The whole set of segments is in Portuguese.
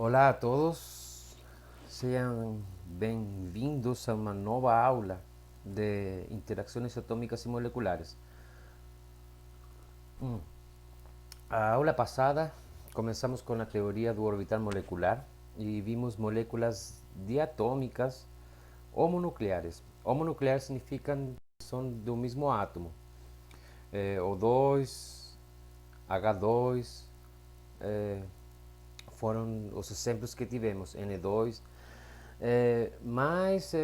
Olá a todos, sejam bem-vindos a uma nova aula de interações atômicas e moleculares. A aula passada começamos com a teoria do orbital molecular e vimos moléculas diatômicas homonucleares. Homonucleares significam que são do mesmo átomo. O2, H2, foram os exemplos que tivemos, N2. Mas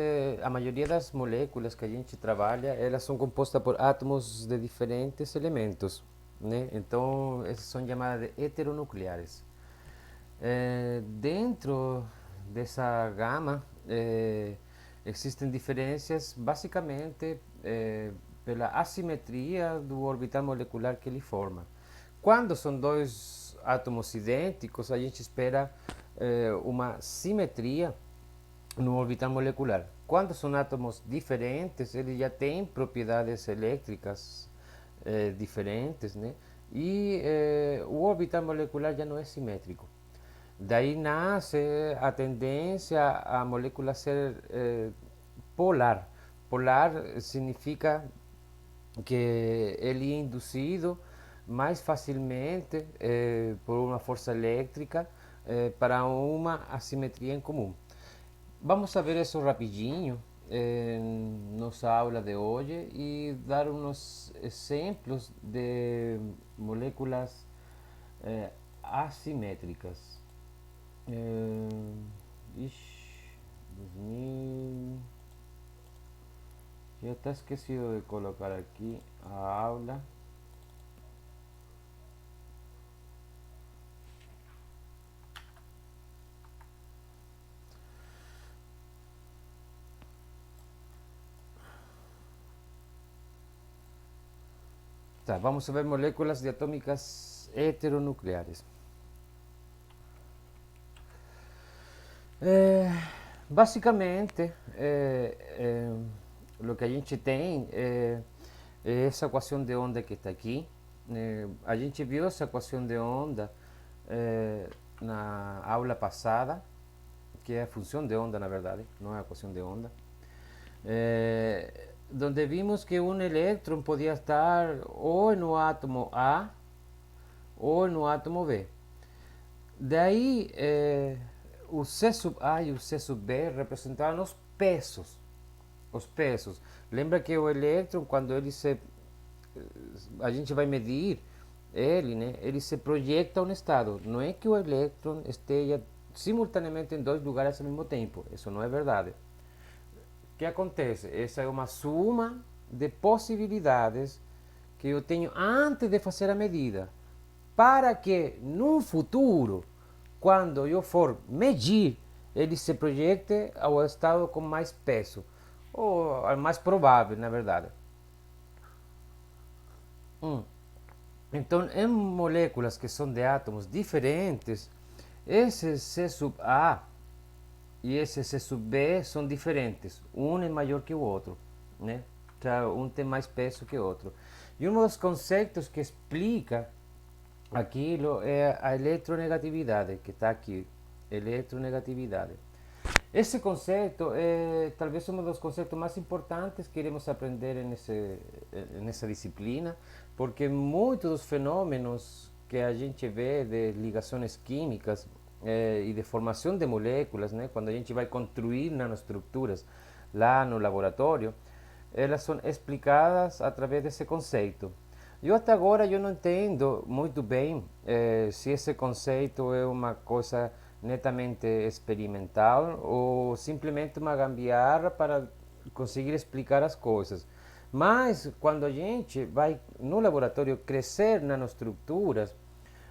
a maioria das moléculas que a gente trabalha, elas são compostas por átomos de diferentes elementos, né? Então, essas são chamadas de heteronucleares. Dentro dessa gama, existem diferenças basicamente pela assimetria do orbital molecular que ele forma. Quando são dois átomos idênticos, a gente espera uma simetria no orbital molecular. Quando são átomos diferentes, eles já têm propriedades elétricas diferentes, né? E o orbital molecular já não é simétrico. Daí nasce a tendência a molécula ser polar. Polar significa que ele é induzido mais facilmente por uma força elétrica para uma assimetria em comum. Vamos a ver isso rapidinho em nossa aula de hoje e dar uns exemplos de moléculas assimétricas. Ixi, 2000. Já está esquecido de colocar aqui a aula. Tá, vamos a ver moléculas diatómicas heteronucleares. É, basicamente, o que a gente tem é essa equação de onda que está aqui. A gente viu essa equação de onda na aula passada, que é a função de onda, na verdade, não é a equação de onda. Donde vimos que um elétron podia estar ou no átomo A ou no átomo B. Daí, o C sub A e o C sub B representavam os pesos. Os pesos. Lembra que o elétron, quando ele se. A gente vai medir ele, né? Ele se projeta um estado. Não é que o elétron esteja simultaneamente em dois lugares ao mesmo tempo. Isso não é verdade. O que acontece? Essa é uma soma de possibilidades que eu tenho antes de fazer a medida, para que no futuro, quando eu for medir, ele se projete ao estado com mais peso, ou ao mais provável, na verdade. Então, em moléculas que são de átomos diferentes, esse C sub A e esse C sub B são diferentes. Um é maior que o outro, né? Um tem mais peso que o outro. E um dos conceitos que explica aquilo é a eletronegatividade, que está aqui. Eletronegatividade. Esse conceito é talvez um dos conceitos mais importantes que iremos aprender nessa disciplina, porque muitos dos fenômenos que a gente vê de ligações químicas e de formação de moléculas, né, quando a gente vai construir nanoestruturas lá no laboratório, elas são explicadas através desse conceito. Eu até agora eu não entendo muito bem se esse conceito é uma coisa netamente experimental ou simplesmente uma gambiarra para conseguir explicar as coisas. Mas quando a gente vai no laboratório crescer nanoestruturas,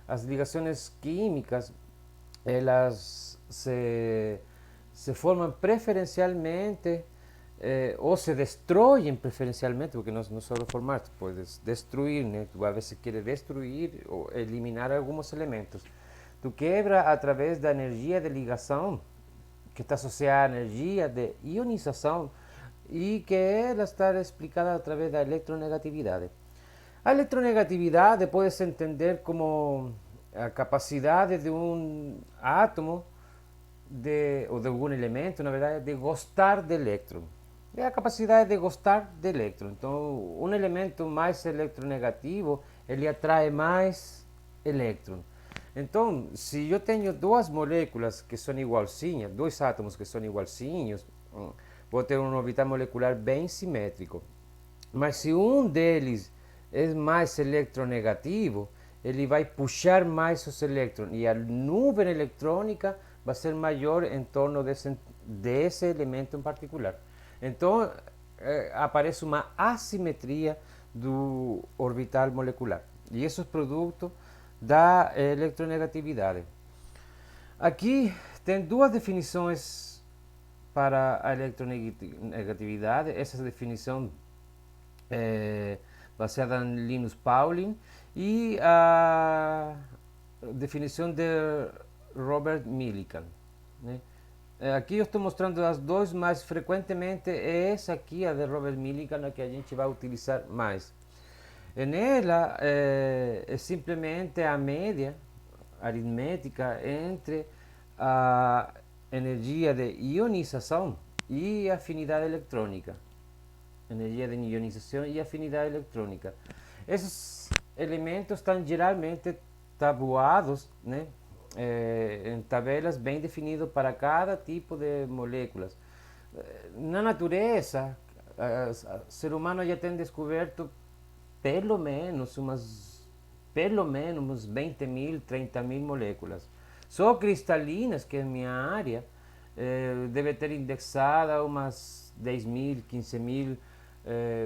as ligações químicas elas se formam preferencialmente ou se destroem preferencialmente, porque não só formar, tu podes destruir, né? Tu a vezes queres destruir ou eliminar alguns elementos. Tu quebra através da energia de ligação, que está associada à energia de ionização, e que ela está explicada através da eletronegatividade. A eletronegatividade pode se entender como a capacidade de um átomo ou de algum elemento, na verdade, de gostar de elétron. É a capacidade de gostar de elétron. Então, um elemento mais eletronegativo, ele atrai mais elétron. Então, se eu tenho duas moléculas que são igualzinhas, dois átomos que são igualzinhos, vou ter um orbital molecular bem simétrico. Mas se um deles é mais eletronegativo, ele vai puxar mais os elétrons e a nuvem eletrônica vai ser maior em torno desse elemento em particular. Então, aparece uma assimetria do orbital molecular. E isso é produto da eletronegatividade. Aqui tem duas definições para a eletronegatividade. Essa definição é baseada em Linus Pauling e a definição de Robert Millikan, né? Aqui eu estou mostrando as duas mais frequentemente, é essa aqui, a de Robert Millikan, a que a gente vai utilizar mais. E nela é simplesmente a média aritmética entre a energia de ionização e afinidade eletrônica. Energia de ionização e afinidade eletrônica. Esses elementos estão geralmente tabuados, né, em tabelas bem definidas para cada tipo de moléculas. Na natureza, o ser humano já tem descoberto pelo menos uns 20 mil, 30 mil moléculas. Só cristalinas, que é minha área, deve ter indexada umas 10 mil, 15 mil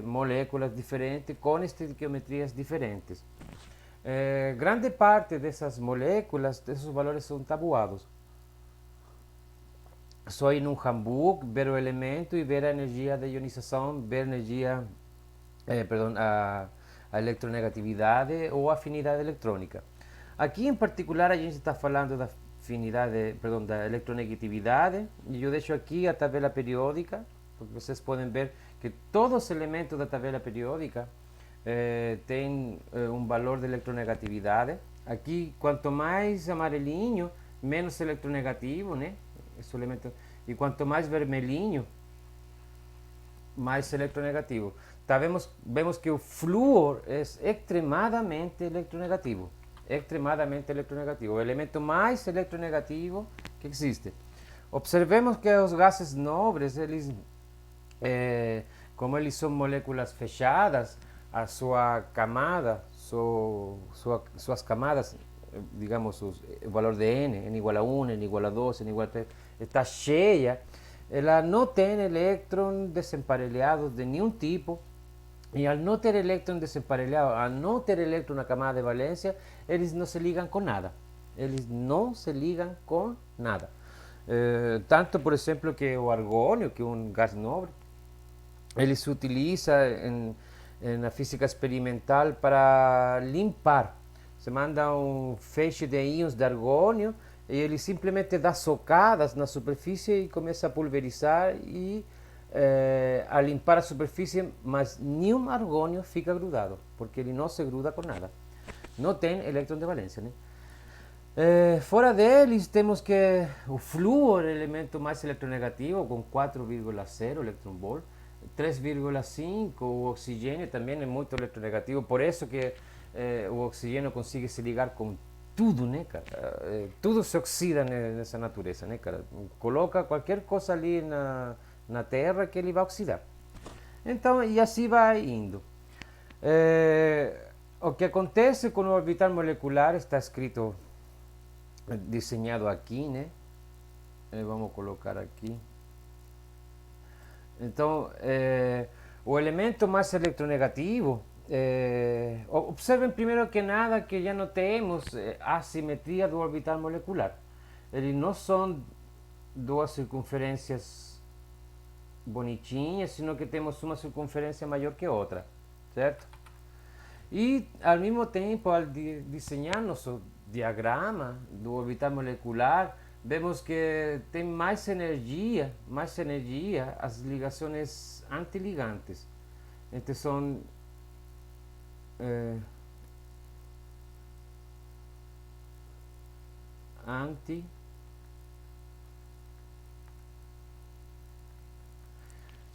moléculas diferentes com estequiometrias diferentes. Grande parte dessas moléculas, desses valores são tabuados. Só ir num handbook, ver o elemento e ver a energia de ionização, ver a energia, a eletronegatividade ou afinidade eletrônica. Aqui em particular a gente está falando da afinidade, da eletronegatividade, e eu deixo aqui a tabela periódica, porque vocês podem ver que todos os elementos da tabela periódica têm um valor de eletronegatividade. Aqui, quanto mais amarelinho, menos eletronegativo, né? Esse elemento. E quanto mais vermelhinho, mais eletronegativo. Tá, vemos que o flúor é extremadamente eletronegativo. Extremadamente eletronegativo. O elemento mais eletronegativo que existe. Observemos que os gases nobres, eles, como eles são moléculas fechadas, a sua camada, suas camadas, digamos, o valor de n igual a 1, n igual a 2, n igual a 3, está cheia, ela não tem elétrons desemparelhados de nenhum tipo, e ao não ter elétron desemparelhado, ao não ter elétron na camada de valência, eles não se ligam com nada. Eles não se ligam com nada. Tanto, por exemplo, que o argônio, que é um gás nobre, ele se utiliza na física experimental para limpar. Se manda um feixe de íons de argônio e ele simplesmente dá socadas na superfície e começa a pulverizar e a limpar a superfície, mas nenhum argônio fica grudado, porque ele não se gruda com nada. Não tem elétron de valência, né? Fora deles, temos que o flúor é o elemento mais eletronegativo, com 4,0 electron-volt. 3,5, o oxigênio também é muito eletronegativo, por isso que o oxigênio consegue se ligar com tudo, né, cara? Tudo se oxida nessa natureza, né, cara? Coloca qualquer coisa ali na Terra que ele vai oxidar. Então, e assim vai indo. O que acontece com o orbital molecular está escrito, desenhado aqui, né? Vamos colocar aqui. Então, o elemento mais eletronegativo, observem primeiro que nada que já não temos assimetria do orbital molecular. Eles não são duas circunferências bonitinhas, sino que temos uma circunferência maior que outra, certo? E, ao mesmo tempo, ao desenhar nosso diagrama do orbital molecular, vemos que tem mais energia as ligações antiligantes. Então são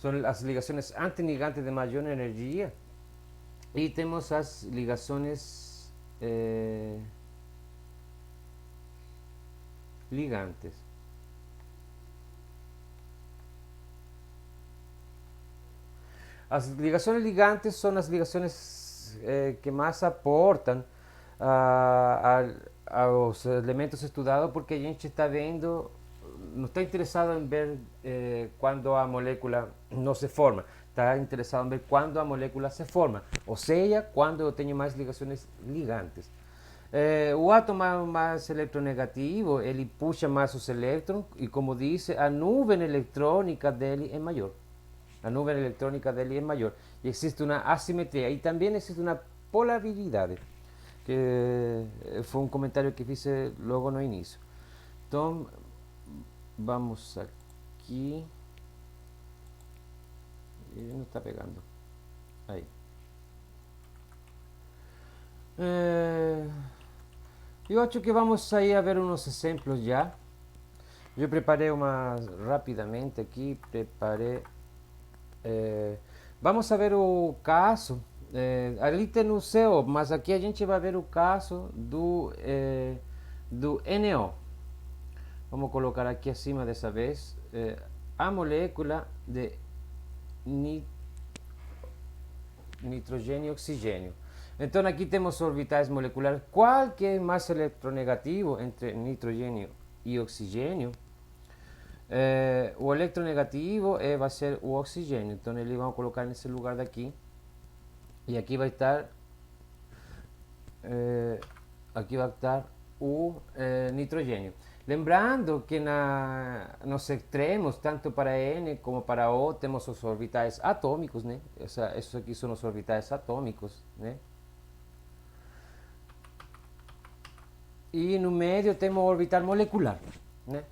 son las ligaciones antiligantes de mayor energía. Y tenemos las ligaciones ligantes. Las ligaciones ligantes son las ligaciones que más aportan a los elementos estudiados, porque a gente está vendo, não está interessado em ver quando a molécula não se forma, está interessado em ver quando a molécula se forma, ou seja, quando eu tenho mais ligações ligantes. O átomo mais eletronegativo, ele puxa mais os elétrons e, como disse, a nuvem eletrônica dele é maior. A nuvem eletrônica dele é maior. E existe uma assimetria e também existe uma polaridade, que foi um comentário que fiz logo no início. Então, vamos aqui. Não está pegando. Aí. Eu acho que vamos aí a ver uns exemplos já. Eu preparei uma rapidamente aqui. Vamos a ver o caso. Ali tem o CO, mas aqui a gente vai ver o caso do NO. Vamos colocar aqui acima dessa vez a molécula de nitrogênio e oxigênio. Então aqui temos orbitais moleculares. Qual que é mais eletronegativo entre nitrogênio e oxigênio? O eletronegativo vai ser o oxigênio. Então ele vamos colocar nesse lugar daqui. E aqui vai estar o nitrogênio. Lembrando que nos extremos, tanto para N como para O, temos os orbitais atômicos, né? Esses aqui são os orbitais atômicos, né? E no meio temos o orbital molecular, né?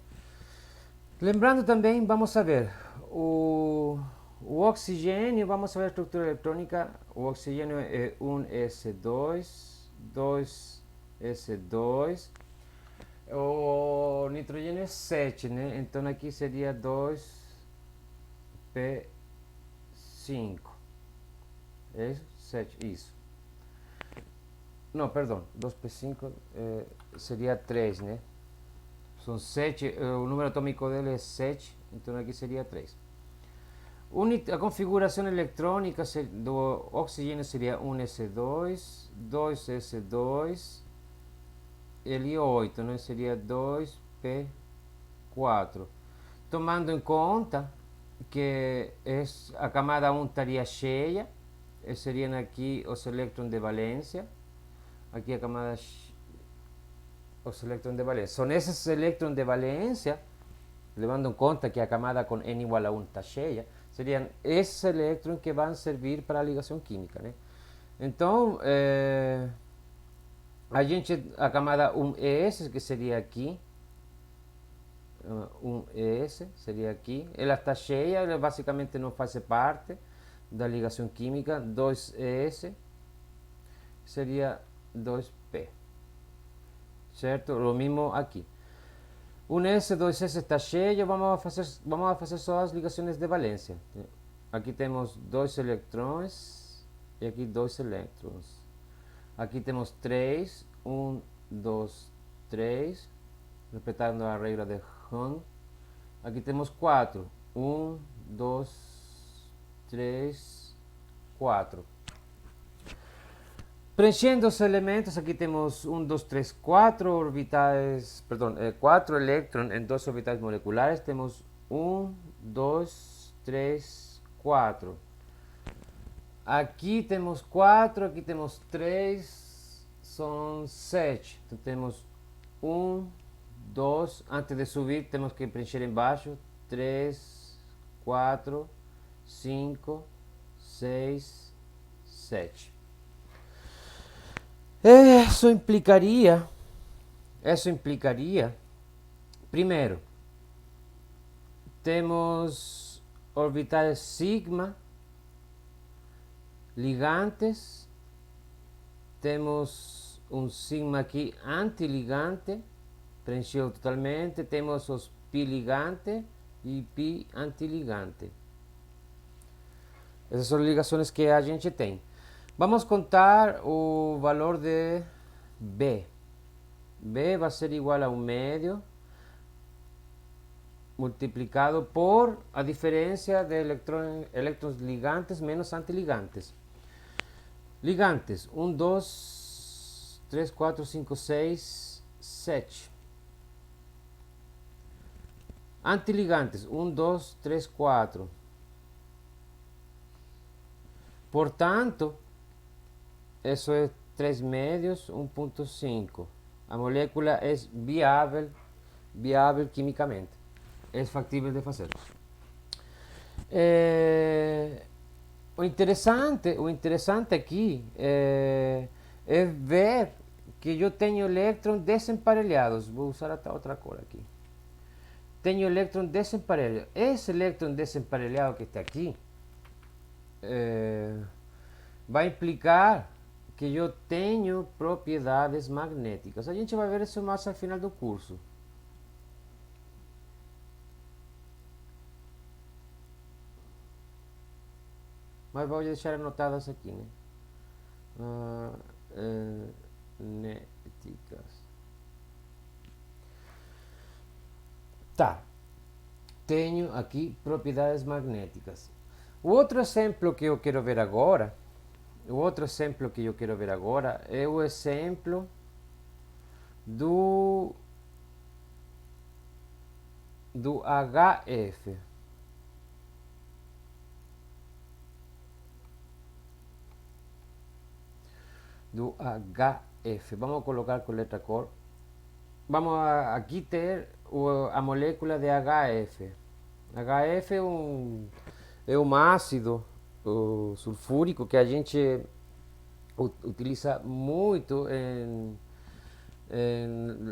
Lembrando também, vamos ver o oxigênio, vamos ver a estrutura eletrônica. O oxigênio é 1s2, 2s2. O nitrogênio é 7, né? Então aqui seria 2p5. É 7, isso. Não, perdão, 2p5 seria 3, né? São 7, o número atômico dele é 7, então aqui seria 3. A configuração eletrônica do oxigênio seria 1s2, 2s2, ele 8, né? Seria 2p4. Tomando em conta que a camada 1 estaria cheia, seriam aqui os elétrons de valência, aqui a camada, os elétrons de valência. São esses elétrons de valência, levando em conta que a camada com n igual a 1 está cheia, seriam esses elétrons que vão servir para a ligação química, né? Então, a camada 1s, que seria aqui, 1s, seria aqui, ela está cheia, ela basicamente não faz parte da ligação química. 2s seria 2p, certo? O mesmo aqui. 1s, 2s está cheio, vamos a fazer só as ligações de valência. Aqui temos 2 elétrons e aqui 2 elétrons. Aqui temos 3, 1, 2, 3, respeitando a regra de Hund. Aqui temos 4, 1, 2, 3, 4. Preenchendo os elementos, aqui temos 1, 2, 3, 4 orbitais, perdão, 4 elétrons em 2 orbitais moleculares. Temos 1, 2, 3, 4. Aqui temos 4, aqui temos 3, são 7. Então temos 1, 2, antes de subir temos que preencher embaixo, 3, 4, 5, 6, 7. Isso implicaria, primeiro, temos orbitais sigma, ligantes, temos um sigma aqui antiligante, preencheu totalmente, temos os pi ligante e pi antiligante. Essas são ligações que a gente tem. Vamos contar o valor de B. B vai ser igual a 1 médio multiplicado por a diferença de elétrons ligantes menos antiligantes. Ligantes, 1, 2, 3, 4, 5, 6, 7. Antiligantes, 1, 2, 3, 4. Portanto, isso é 3 médios, 1,5. A molécula é viável quimicamente. É factível de fazer. O interessante aqui é ver que eu tenho elétrons desemparelhados. Vou usar até outra cor aqui. Tenho elétron desemparelhado. Esse elétron desemparelhado que está aqui vai implicar que eu tenho propriedades magnéticas. A gente vai ver isso mais ao final do curso. Mas vou deixar anotadas aqui, né? Magnéticas. Tá. Tenho aqui propriedades magnéticas. O outro exemplo que eu quero ver agora, é o exemplo do HF. Do HF. Vamos colocar com letra cor. Vamos aqui ter a molécula de HF. HF é um ácido sulfúrico que a gente utiliza muito em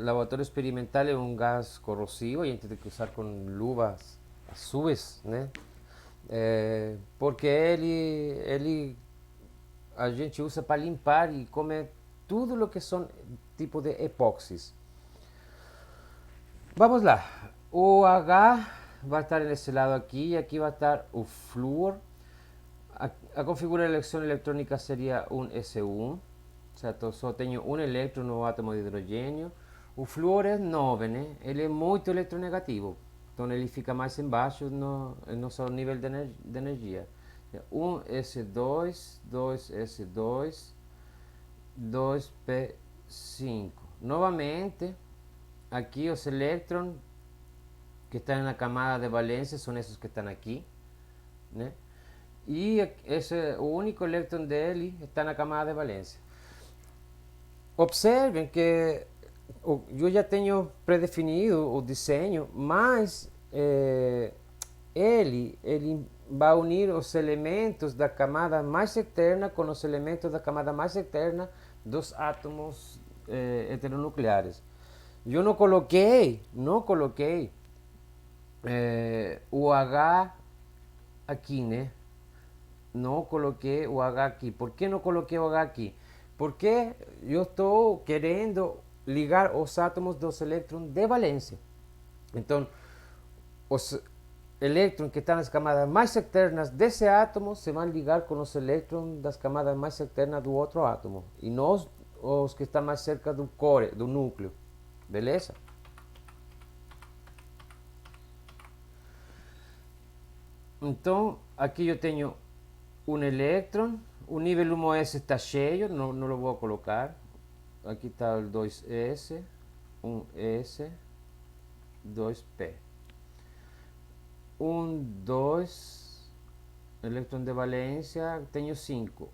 laboratório experimental. É um gás corrosivo, a gente tem que usar com luvas azuis, né? Porque ele a gente usa para limpar e comer tudo o que são tipo de epóxis. Vamos lá. O H vai estar nesse lado aqui e aqui vai estar o flúor. A configuração eletrônica seria um S1, certo? Só tenho um elétron no átomo de hidrogênio. O flúor é 9, né? Ele é muito eletronegativo, então ele fica mais embaixo no nosso nível de energia. 1S2, 2S2, 2P5. Novamente, aqui os elétrons que estão na camada de valência são esses que estão aqui, né? E o único elétron dele está na camada de valência. Observem que eu já tenho predefinido o desenho, mas ele vai unir os elementos da camada mais externa com os elementos da camada mais externa dos átomos heteronucleares. Eu não coloquei o H aqui, né? Não coloquei o H aqui. Por que não coloquei o H aqui? Porque eu estou querendo ligar os átomos dos elétrons de valência. Então, os elétrons que estão nas camadas mais externas desse átomo se vão ligar com os elétrons das camadas mais externas do outro átomo. E não os que estão mais cerca do core, do núcleo. Beleza? Então, aqui eu tenho um elétron. O nível 1S está cheio, não lo vou colocar. Aqui está o 2S, 1S, 2P. 2, elétron de valência, tenho 5.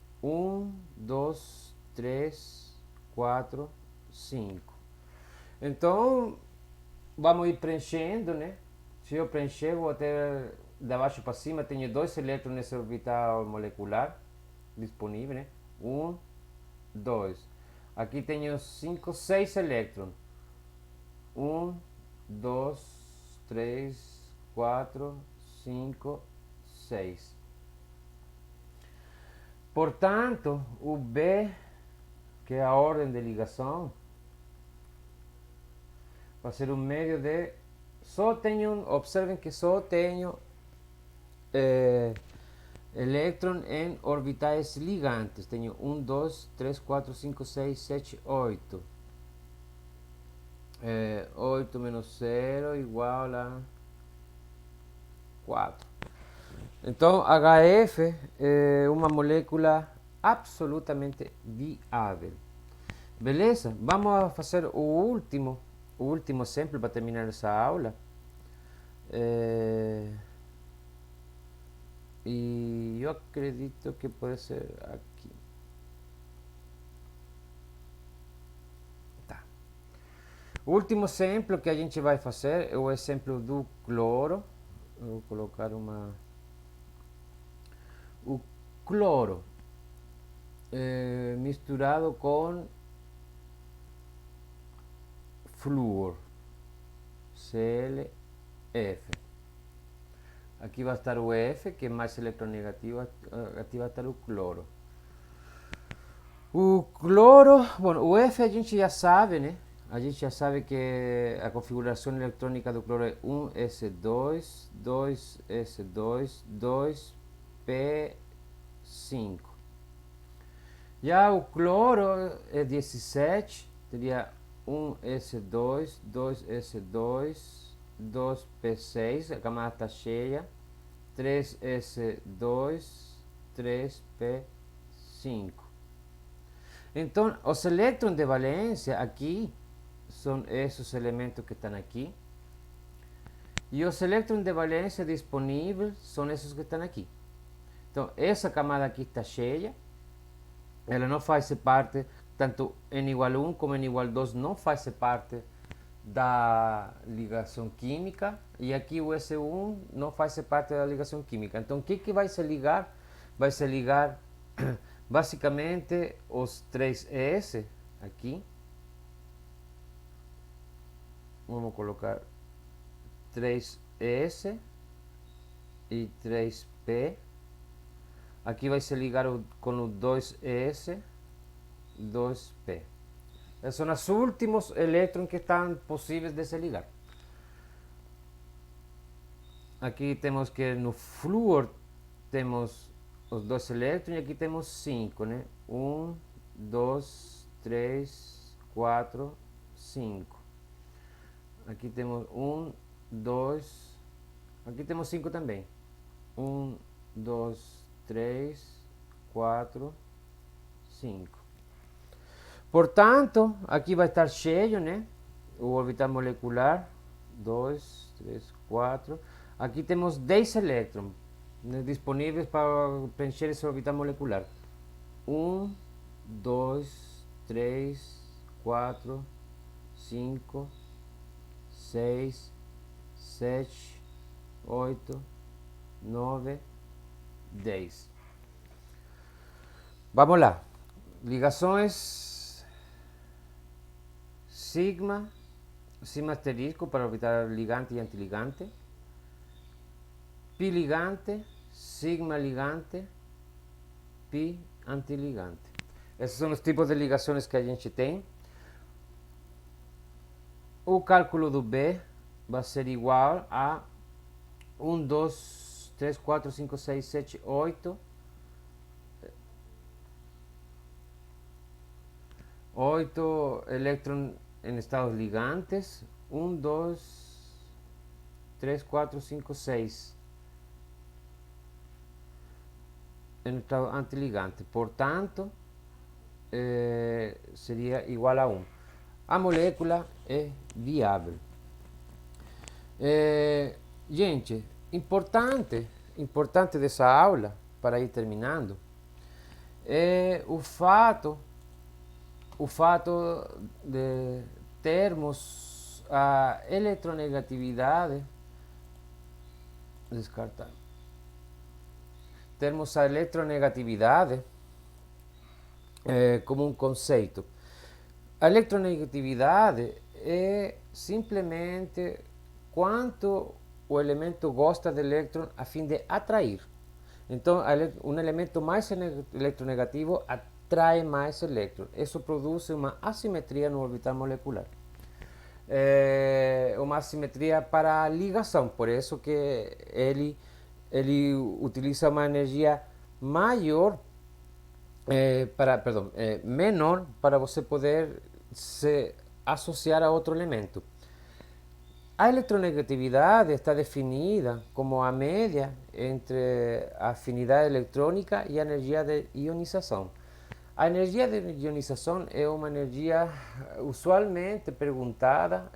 2, 3, 4, 5. Então, vamos ir preenchendo, né? Se eu preencher, vou ter de baixo para cima, tenho 2 elétrons nesse orbital molecular disponível, né? 2. Aqui tenho 5, 6 elétrons. 2, 3, 4, 5, 6. Portanto, o B, que é a ordem de ligação, vai ser um médio de... Observem que só tenho Elétron em orbitais ligantes. Tenho 1, 2, 3, 4, 5, 6, 7, 8. 8 menos 0 igual a 4. Então, HF é uma molécula absolutamente viável. Beleza? Vamos a fazer o último exemplo para terminar essa aula. E eu acredito que pode ser aqui. Tá. O último exemplo que a gente vai fazer é o exemplo do cloro. Eu vou colocar o cloro misturado com flúor, ClF. Aqui vai estar o F, que é mais eletronegativo, aqui vai estar o cloro. O cloro, bom, o F a gente já sabe, né? A gente já sabe que a configuração eletrônica do cloro é 1s2, 2s2, 2p5. Já o cloro é 17, teria 1s2, 2s2, 2p6, a camada está cheia, 3s2, 3p5. Então, os elétrons de valência aqui são esses elementos que estão aqui. E os elétrons de valência disponíveis são esses que estão aqui. Então, essa camada aqui está cheia. Ela não faz parte, tanto N igual 1 como N igual 2 não faz parte da ligação química. E aqui o S1 não faz parte da ligação química. Então, o que vai se ligar? Vai se ligar basicamente os 3S aqui. Vamos colocar 3S e 3P. Aqui vai se ligar com o 2S, 2P. Esses são os últimos elétrons que estão possíveis de se ligar. Aqui temos que no flúor temos os dois elétrons e aqui temos 5, né? 1, 2, 3, 4, 5. Aqui temos 1, 2, aqui temos 5 também. 1, 2, 3, 4, 5. Portanto, aqui vai estar cheio, né? O orbital molecular. 2, 3, 4. Aqui temos 10 elétrons, né, disponíveis para preencher esse orbital molecular. 1, 2, 3, 4, 5, 6, 7, 8, 9, 10. Vamos lá. Ligações sigma, sigma asterisco para orbitar ligante e antiligante, pi ligante, sigma ligante, pi antiligante. Esses são os tipos de ligações que a gente tem. O cálculo do B vai ser igual a 1, 2, 3, 4, 5, 6, 7, 8. 8 elétrons em estados ligantes. 1, 2, 3, 4, 5, 6 em estado antiligante. Portanto, seria igual a 1. A molécula é viável. Gente, importante dessa aula, para ir terminando, é o fato de termos a eletronegatividade, descartar, termos a eletronegatividade como um conceito. A eletronegatividade é simplesmente quanto o elemento gosta do elétron a fim de atrair. Então, um elemento mais eletronegativo atrai mais elétrons. Isso produz uma assimetria no orbital molecular. Uma assimetria para a ligação, por isso que ele ele utiliza uma energia maior, menor, para você poder se associar a outro elemento. A electronegatividad está definida como a media entre afinidad electrónica y energía de ionización. A energia de ionização é uma energia usualmente perguntada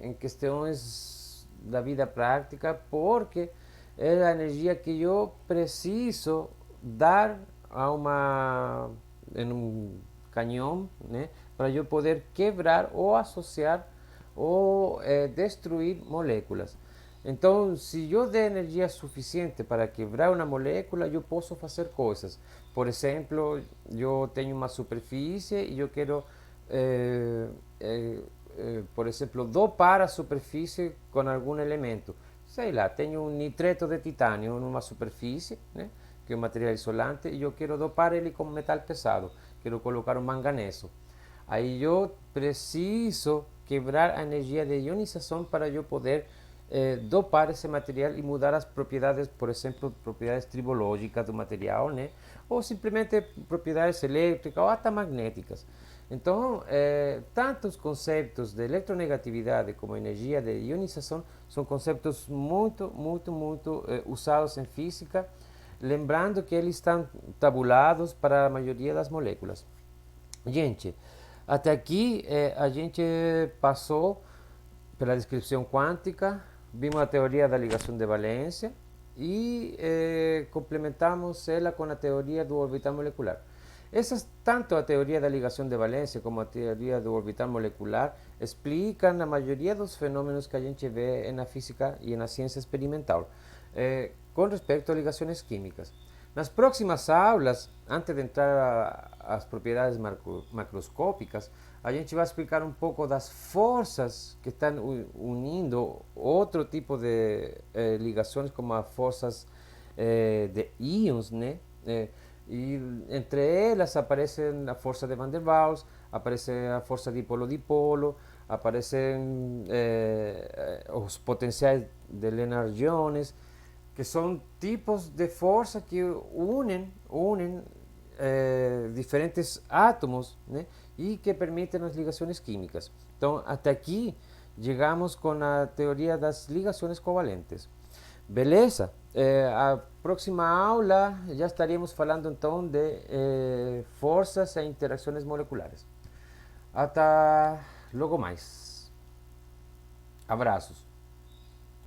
em questões da vida prática, porque é a energia que eu preciso dar a em um canhão, né, para eu poder quebrar ou associar ou destruir moléculas. Então, se eu der energia suficiente para quebrar uma molécula, eu posso fazer coisas. Por exemplo, eu tenho uma superfície e eu quero, por exemplo, dopar a superfície com algum elemento. Sei lá, tenho um nitreto de titânio numa superfície, né, que é um material isolante, e eu quero dopar ele com metal pesado. Quero colocar um manganeso. Aí eu preciso quebrar a energia de ionização para eu poder dopar esse material e mudar as propriedades, por exemplo, propriedades tribológicas do material, né? Ou simplesmente propriedades elétricas ou até magnéticas. Então, tanto os conceitos de eletronegatividade como energia de ionização são conceitos muito usados em física, lembrando que eles estão tabulados para a maioria das moléculas. Gente, até aqui a gente passou pela descrição quântica, vimos a teoria da ligação de valência e complementamos ela com a teoria do orbital molecular. Tanto a teoria da ligação de valência como a teoria do orbital molecular explicam a maioria dos fenômenos que a gente vê na física e na ciência experimental com respeito a ligações químicas. Nas próximas aulas, antes de entrar às propriedades macroscópicas, a gente vai explicar um pouco das forças que estão unindo outro tipo de ligações, como as forças de íons, né? E entre elas aparece a força de Van der Waals, aparece a força dipolo-dipolo, aparecem os potenciais de Lennard-Jones, que são tipos de força que unem diferentes átomos, né, e que permitem as ligações químicas. Então, até aqui, chegamos com a teoria das ligações covalentes. Beleza? A próxima aula já estaríamos falando então de forças e interações moleculares. Até logo mais. Abraços.